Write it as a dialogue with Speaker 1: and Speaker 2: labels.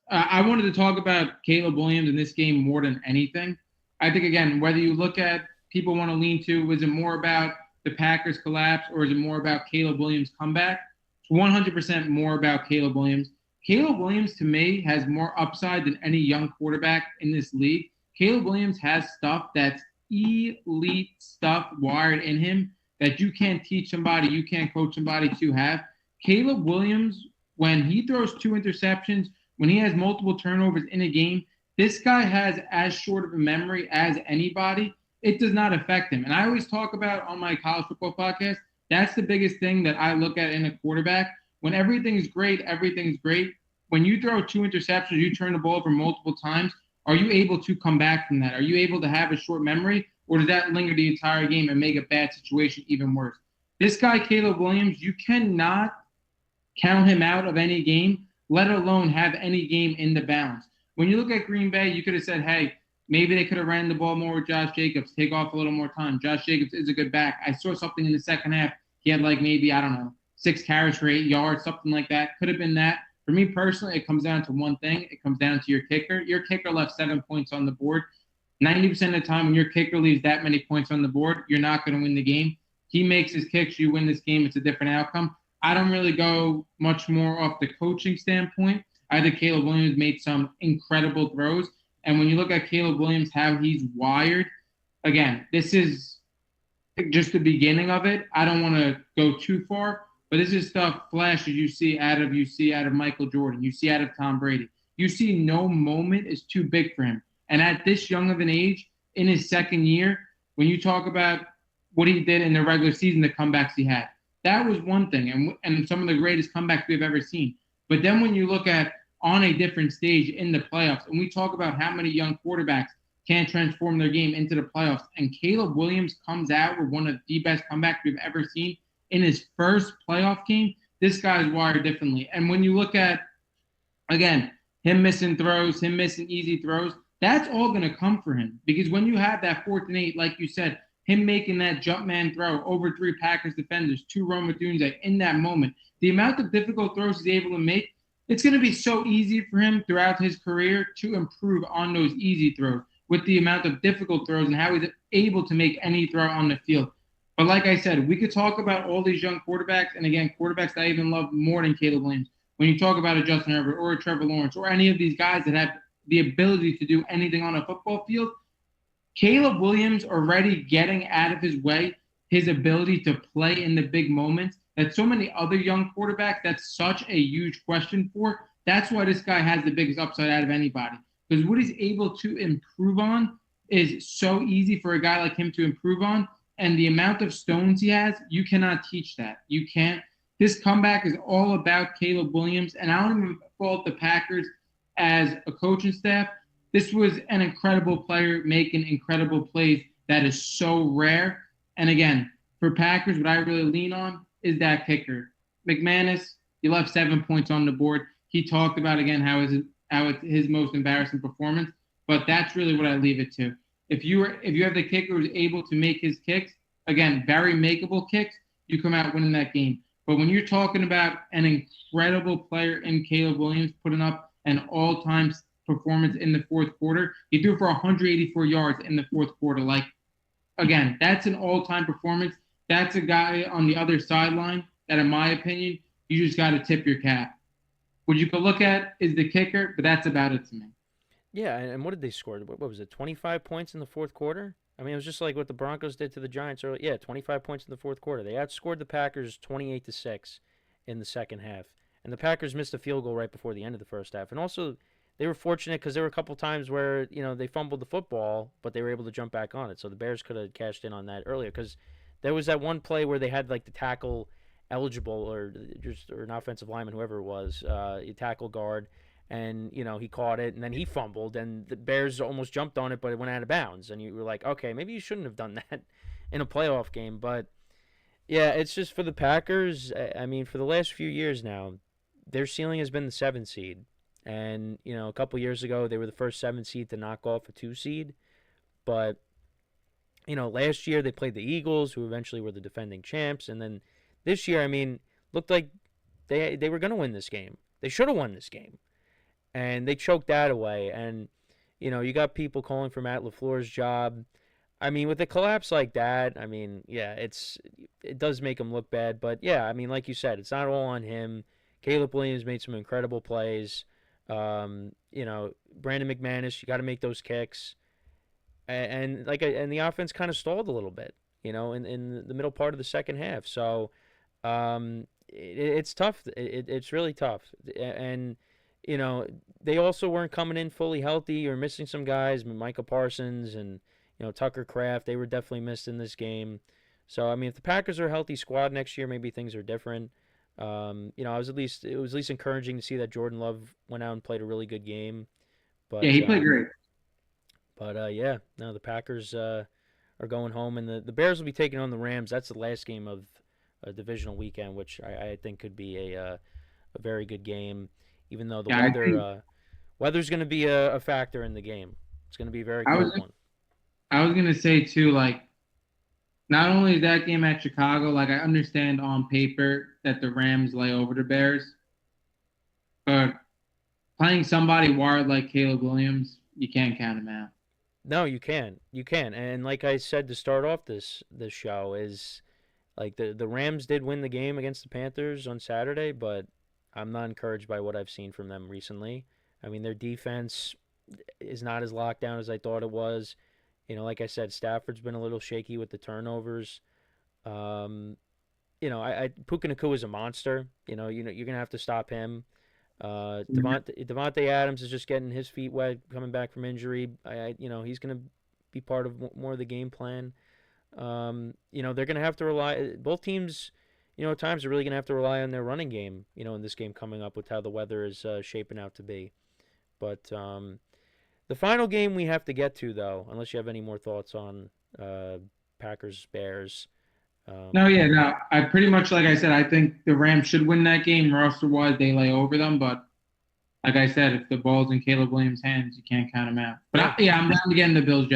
Speaker 1: I wanted to talk about Caleb Williams in this game more than anything. I think, again, whether you look at people want to lean to, is it more about the Packers collapse or is it more about Caleb Williams' comeback? It's 100% more about Caleb Williams. Caleb Williams, to me, has more upside than any young quarterback in this league. Caleb Williams has stuff that's elite stuff wired in him that you can't teach somebody, you can't coach somebody to have. Caleb Williams, when he throws two interceptions, when he has multiple turnovers in a game, this guy has as short of a memory as anybody. It does not affect him. And I always talk about on my college football podcast, that's the biggest thing that I look at in a quarterback. When everything's great, everything's great. When you throw two interceptions, you turn the ball over multiple times, are you able to come back from that? Are you able to have a short memory, or does that linger the entire game and make a bad situation even worse? This guy, Caleb Williams, you cannot count him out of any game, let alone have any game in the balance. When you look at Green Bay, you could have said, hey, maybe they could have ran the ball more with Josh Jacobs, take off a little more time. Josh Jacobs is a good back. I saw something in the second half. He had like maybe, I don't know, 6 carries for 8 yards, something like that. Could have been that. For me personally, it comes down to one thing. It comes down to your kicker. Your kicker left 7 points on the board. 90% of the time when your kicker leaves that many points on the board, you're not going to win the game. He makes his kicks, you win this game, it's a different outcome. I don't really go much more off the coaching standpoint. I think Caleb Williams made some incredible throws. And when you look at Caleb Williams, how he's wired, again, this is just the beginning of it. I don't want to go too far, but this is stuff flashes you see out of Michael Jordan, you see out of Tom Brady. You see no moment is too big for him. And at this young of an age, in his second year, when you talk about what he did in the regular season, the comebacks he had, that was one thing, and some of the greatest comebacks we've ever seen. But then when you look at on a different stage in the playoffs, and we talk about how many young quarterbacks can transform their game into the playoffs, and Caleb Williams comes out with one of the best comebacks we've ever seen in his first playoff game, this guy's wired differently. And when you look at, again, him missing throws, him missing easy throws, that's all going to come for him. Because when you have that 4th and 8, like you said, him making that jump man throw over 3 Packers defenders, 2 Rome Odunze in that moment, the amount of difficult throws he's able to make, it's going to be so easy for him throughout his career to improve on those easy throws with the amount of difficult throws and how he's able to make any throw on the field. But like I said, we could talk about all these young quarterbacks, and again, quarterbacks that I even love more than Caleb Williams. When you talk about a Justin Herbert or a Trevor Lawrence or any of these guys that have the ability to do anything on a football field, Caleb Williams already getting out of his way, his ability to play in the big moments that so many other young quarterbacks, that's such a huge question for. That's why this guy has the biggest upside out of anybody. Because what he's able to improve on is so easy for a guy like him to improve on. And the amount of stones he has, you cannot teach that. You can't. This comeback is all about Caleb Williams. And I don't even fault the Packers as a coaching staff. This was an incredible player making incredible plays that is so rare. And again, for Packers, what I really lean on is that kicker. McManus, he left 7 points on the board. He talked about, again, how it's his most embarrassing performance. But that's really what I leave it to. If you have the kicker who's able to make his kicks, again, very makeable kicks, you come out winning that game. But when you're talking about an incredible player in Caleb Williams putting up an all-time performance in the fourth quarter, he threw for 184 yards in the fourth quarter. Like, again, that's an all-time performance. That's a guy on the other sideline that, in my opinion, you just got to tip your cap. What you could look at is the kicker, but that's about it to me.
Speaker 2: Yeah, and what did they score? What was it, 25 points in the fourth quarter? I mean, it was just like what the Broncos did to the Giants early. Yeah, 25 points in the fourth quarter. They outscored the Packers 28-6 in the second half. And the Packers missed a field goal right before the end of the first half. And also, they were fortunate because there were a couple times where, they fumbled the football, but they were able to jump back on it. So the Bears could have cashed in on that earlier because there was that one play where they had like the tackle eligible or an offensive lineman, whoever it was, a tackle guard, and he caught it, and then he fumbled, and the Bears almost jumped on it, but it went out of bounds, and you were like, okay, maybe you shouldn't have done that in a playoff game, but yeah, it's just for the Packers. I mean, for the last few years now, their ceiling has been the 7 seed, and a couple years ago they were the first 7 seed to knock off a 2 seed, but last year they played the Eagles, who eventually were the defending champs, and then this year, I mean, looked like they were going to win this game. They should have won this game. and they choked that away. And you got people calling for Matt LaFleur's job. I mean, with a collapse like that, I mean, yeah, it does make him look bad. But yeah, I mean, like you said, it's not all on him. Caleb Williams made some incredible plays. Brandon McManus, you got to make those kicks, and the offense kind of stalled a little bit, in the middle part of the second half. So it's tough. It's really tough, and they also weren't coming in fully healthy or missing some guys, Micah Parsons and Tucker Kraft. They were definitely missed in this game. So I mean, if the Packers are a healthy squad next year, maybe things are different. It was at least encouraging to see that Jordan Love went out and played a really good game.
Speaker 1: Yeah,
Speaker 2: But
Speaker 1: he played great.
Speaker 2: yeah, no, the Packers are going home, and the Bears will be taking on the Rams. That's the last game of a divisional weekend, which I think could be a very good game, even though the
Speaker 1: Yeah, I think
Speaker 2: weather's going to be a factor in the game. It's going to be a very
Speaker 1: I was
Speaker 2: cold one.
Speaker 1: I was gonna say too, like not only that game at Chicago, like I understand on paper that the Rams lay over the Bears, but playing somebody wired like Caleb Williams, you can't count him out.
Speaker 2: No, you can, and like I said to start off this show is like the Rams did win the game against the Panthers on Saturday, but I'm not encouraged by what I've seen from them recently. I mean, their defense is not as locked down as I thought it was. Like I said, Stafford's been a little shaky with the turnovers. Um, Puka Nacua is a monster. You're gonna have to stop him. Devontae Adams is just getting his feet wet, coming back from injury. He's gonna be part of more of the game plan. They're gonna have to rely. Both teams, at times are really gonna have to rely on their running game. In this game coming up with how the weather is shaping out to be. But the final game we have to get to, though, unless you have any more thoughts on Packers Bears.
Speaker 1: No, yeah, no. I pretty much like I said, I think the Rams should win that game. Roster wise, they lay over them, but like I said, if the ball's in Caleb Williams' hands, you can't count him out. But
Speaker 2: Yeah,
Speaker 1: yeah, I'm down to get in the Bills.